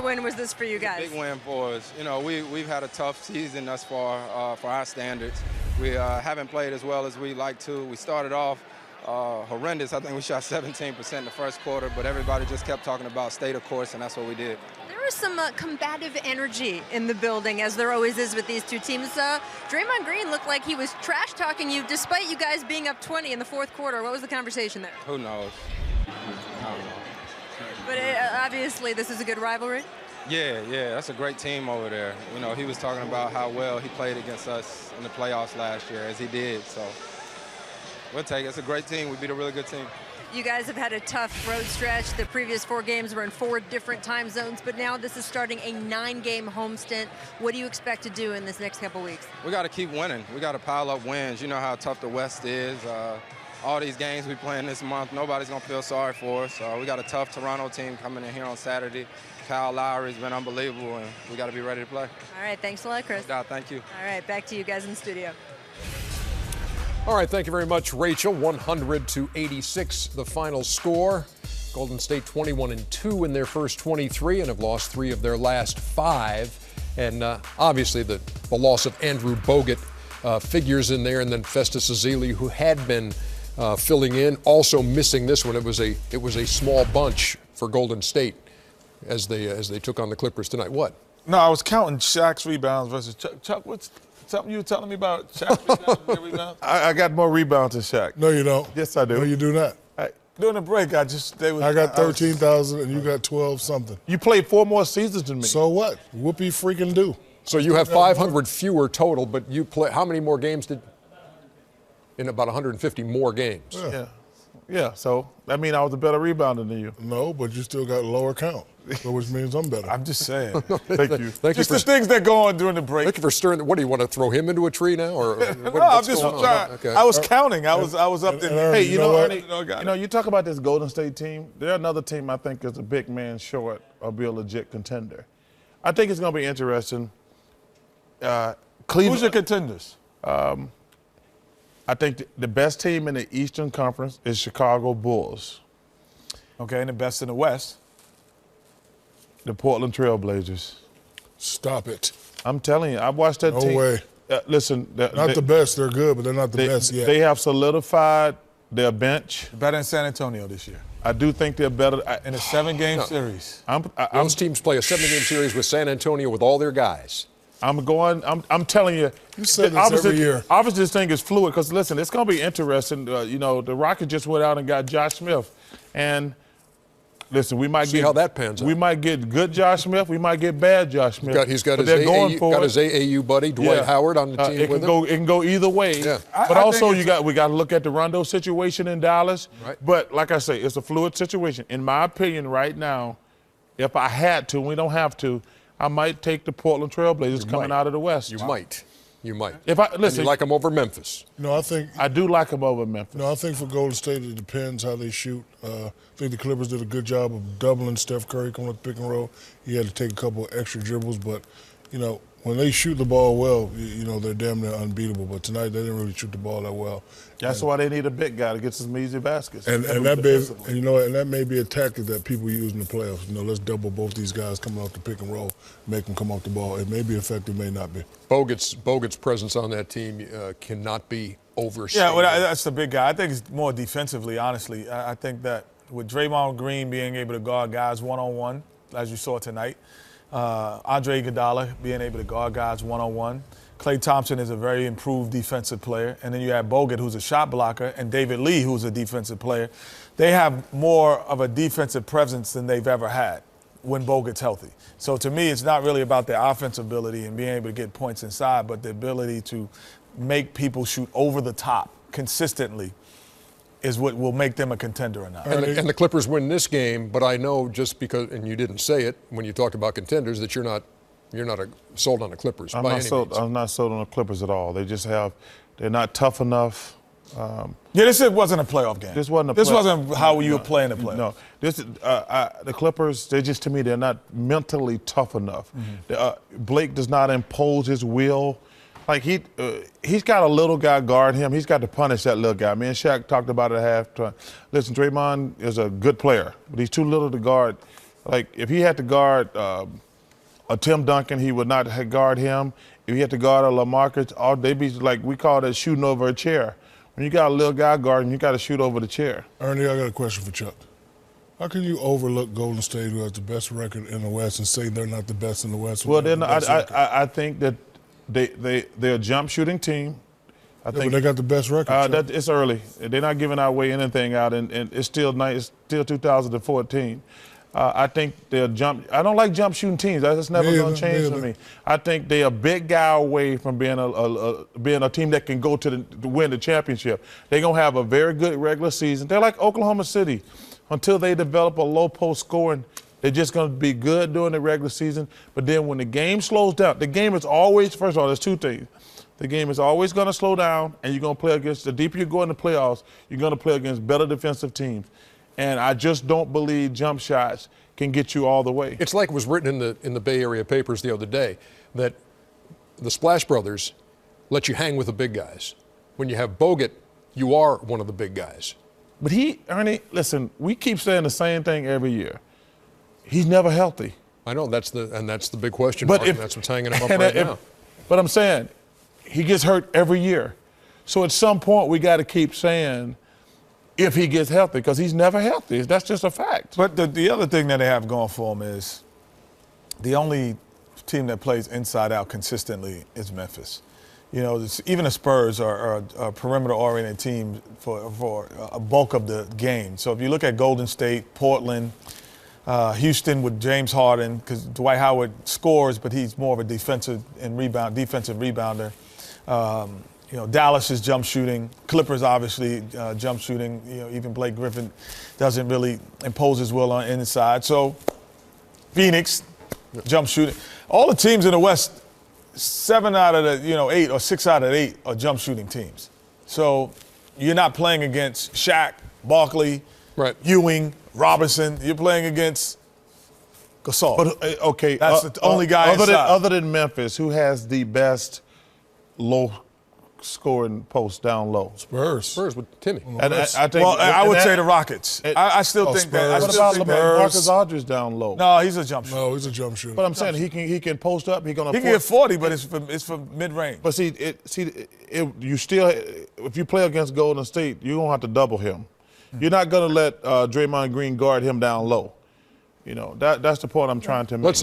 win was this for you guys? Big win for us. You know, we've had a tough season thus far for our standards. We haven't played as well as we'd like to. We started off horrendous. I think we shot 17% in the first quarter, but everybody just kept talking about stay the course, and that's what we did. There was some combative energy in the building, as there always is with these two teams. Draymond Green looked like he was trash-talking you, despite you guys being up 20 in the fourth quarter. What was the conversation there? Who knows? I don't know. But obviously, this is a good rivalry. Yeah, that's a great team over there. You know, he was talking about how well he played against us in the playoffs last year, as he did. So we'll take it. It's a great team. We beat a really good team. You guys have had a tough road stretch. The previous 4 games were in 4 different time zones, but now this is starting a 9-game home stint. What do you expect to do in this next couple weeks? We got to keep winning. We got to pile up wins. You know how tough the West is. All these games we playing this month, nobody's going to feel sorry for us. We got a tough Toronto team coming in here on Saturday. Kyle Lowry's been unbelievable, and we got to be ready to play. All right, thanks a lot, Chris. Thank you. All right, back to you guys in the studio. All right, thank you very much, Rachel. 100-86, the final score. Golden State 21-2 in their first 23 and have lost 3 of their last 5. And obviously the loss of Andrew Bogut figures in there, and then Festus Ezeli, who had been filling in, also missing this one. It was a small bunch for Golden State as they took on the Clippers tonight. What? No, I was counting Shaq's rebounds versus Chuck. Chuck, what's something you were telling me about Shaq's rebounds? I got more rebounds than Shaq. No, you don't. Yes, I do. No, you do not. During the break, I got 13,000 and you got 12 something. You played 4 more seasons than me. So what? Whoopie freaking do. So you have 500 fewer total, but you play how many more games did? In about 150 more games. Yeah. So that means I was a better rebounder than you. No, but you still got a lower count, so which means I'm better. I'm just saying. Thank you. Thank just you the things that go on during the break. Thank you for stirring. What do you want to throw him into a tree now, or no? I'm just trying. Okay. I was counting. I was up there. Hey, you know what? You talk about this Golden State team. They're another team I think is a big man short of be a legit contender. I think it's going to be interesting. Cleveland. Who's your contenders? I think the best team in the Eastern Conference is Chicago Bulls. Okay, and the best in the West, the Portland Trailblazers. Stop it. I'm telling you, I watched that team. No way. Listen. Not the best. They're good, but they're not the best yet. They have solidified their bench. Better than San Antonio this year. I do think they're better. In a 7-game series. Those teams play a 7-game series with San Antonio with all their guys. I'm telling you. You say this every year. Obviously, this thing is fluid because, listen, it's going to be interesting. The Rockets just went out and got Josh Smith. And, listen, we might see how that pans out. We might get good Josh Smith. We might get bad Josh Smith. He's got his AAU buddy, Dwight Howard, on the team with him. It can go either way. Yeah. But also, we got to look at the Rondo situation in Dallas. Right. But, like I say, it's a fluid situation. In my opinion, right now, if I had to, and we don't have to, I might take the Portland Trailblazers coming out of the West. You might. If I listen, you like them over Memphis. No, I do like them over Memphis. No, I think for Golden State it depends how they shoot. I think the Clippers did a good job of doubling Steph Curry coming up the pick and roll. He had to take a couple of extra dribbles, but when they shoot the ball well, they're damn near unbeatable. But tonight they didn't really shoot the ball that well. That's why they need a big guy to get some easy baskets. And that may be a tactic that people use in the playoffs. Let's double both these guys coming off the pick and roll, make them come off the ball. It may be effective, may not be. Bogut's presence on that team cannot be overstated. Yeah, well, that's the big guy. I think it's more defensively, honestly. I think that with Draymond Green being able to guard guys one-on-one, as you saw tonight, Andre Iguodala being able to guard guys one-on-one. Klay Thompson is a very improved defensive player. And then you have Bogut, who's a shot blocker, and David Lee, who's a defensive player. They have more of a defensive presence than they've ever had when Bogut's healthy. So to me, it's not really about their offensive ability and being able to get points inside, but the ability to make people shoot over the top consistently is what will make them a contender or not. And the Clippers win this game, but I know just because, and you didn't say it when you talked about contenders, that you're not sold on the Clippers by any means. I'm not sold on the Clippers at all. They're not tough enough. This wasn't a playoff game. This wasn't how you were playing the playoffs. No, the Clippers, to me, they're not mentally tough enough. Mm-hmm. Blake does not impose his will. Like he's got a little guy guard him. He's got to punish that little guy. Me and Shaq talked about it at halftime. Listen, Draymond is a good player, but he's too little to guard Like if he had to guard a Tim Duncan, he would not guard him. If he had to guard a LaMarcus, they'd be like, we call that shooting over a chair. When you got a little guy guarding, you got to shoot over the chair. Ernie, I got a question for Chuck. How can you overlook Golden State, who has the best record in the West, and say they're not the best in the West? Well, then I think that they're a jump shooting team. I think but they got the best record. it's early. They're not giving away anything out, and it's still 2014. I think they'll jump. I don't like jump shooting teams. That's never going to change for me. I think they're a big guy away from being a team that can go to win the championship. They're going to have a very good regular season. They're like Oklahoma City. Until they develop a low post scoring, they're just going to be good during the regular season. But then when the game slows down, the game is always, first of all, there's two things. The game is always going to slow down, and you're going to play against, the deeper you go in the playoffs, you're going to play against better defensive teams. And I just don't believe jump shots can get you all the way. It's like it was written in the Bay Area papers the other day that the Splash Brothers let you hang with the big guys. When you have Bogut, you are one of the big guys. But Ernie, listen, we keep saying the same thing every year. He's never healthy. I know, that's the big question mark, and that's what's hanging him up right now. But I'm saying, he gets hurt every year. So at some point, we got to keep saying if he gets healthy, because he's never healthy. That's just a fact. But the other thing that they have going for them is the only team that plays inside out consistently is Memphis. You know, even the Spurs are a perimeter-oriented team for a bulk of the game. So if you look at Golden State, Portland, Houston with James Harden, because Dwight Howard scores, but he's more of a defensive rebounder. You know, Dallas is jump shooting. Clippers obviously jump shooting. You know, even Blake Griffin doesn't really impose his will on the inside. So Phoenix, jump shooting. All the teams in the West, 7 out of the 8 or 6 out of 8 are jump shooting teams. So you're not playing against Shaq, Barkley, Ewing, Robinson. You're playing against Gasol. But okay, that's the only guy other than Memphis, who has the best low scoring post down low? Spurs with Timmy. And I would say the Rockets. I still think that. What about Marcus Aldridge down low? No, he's a jump shooter. No, he's a jump shooter. But I'm saying he can post up. He can get 40, but it's for mid range. But you still, if you play against Golden State, you're gonna have to double him. You're not gonna let Draymond Green guard him down low. You know, that's the point I'm trying to make.